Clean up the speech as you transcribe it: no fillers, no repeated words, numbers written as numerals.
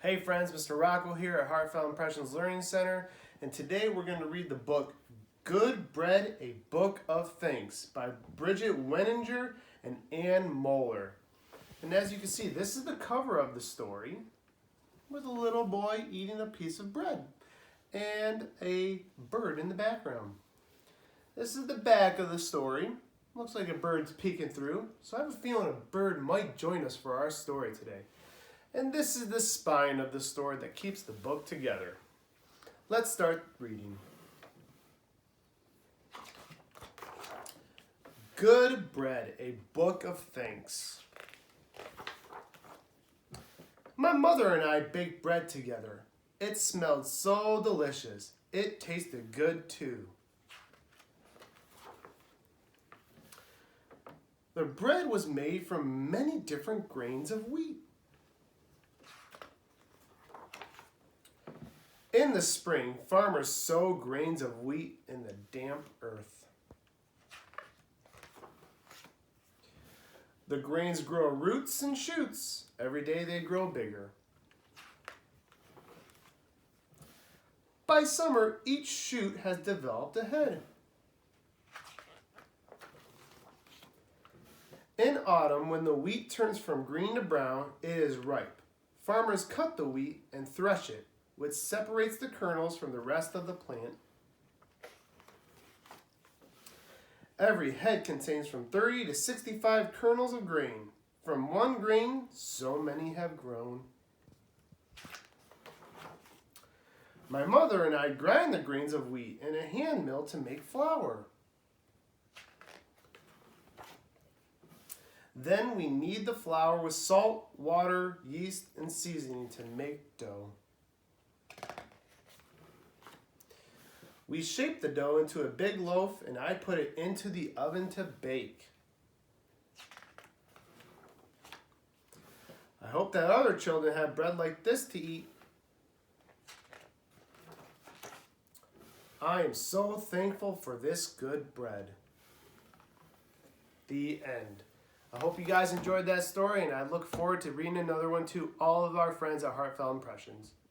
Hey friends, Mr. Rocco here at Heartfelt Impressions Learning Center, and today we're going to read the book Good Bread, A Book of Thanks by Bridget Weninger and Ann Moeller. And as you can see, this is the cover of the story with a little boy eating a piece of bread and a bird in the background. This is the back of the story. Looks like a bird's peeking through, so I have a feeling a bird might join us for our story today. And this is the spine of the story that keeps the book together. Let's start reading. Good Bread, A Book of Thanks. My mother and I baked bread together. It smelled so delicious. It tasted good too. The bread was made from many different grains of wheat. In the spring, farmers sow grains of wheat in the damp earth. The grains grow roots and shoots. Every day they grow bigger. By summer, each shoot has developed a head. In autumn, when the wheat turns from green to brown, it is ripe. Farmers cut the wheat and thresh it, which separates the kernels from the rest of the plant. Every head contains from 30 to 65 kernels of grain. From one grain, so many have grown. My mother and I grind the grains of wheat in a hand mill to make flour. Then we knead the flour with salt, water, yeast, and seasoning to make dough. We shape the dough into a big loaf, and I put it into the oven to bake. I hope that other children have bread like this to eat. I am so thankful for this good bread. The end. I hope you guys enjoyed that story, and I look forward to reading another one to all of our friends at Heartfelt Impressions.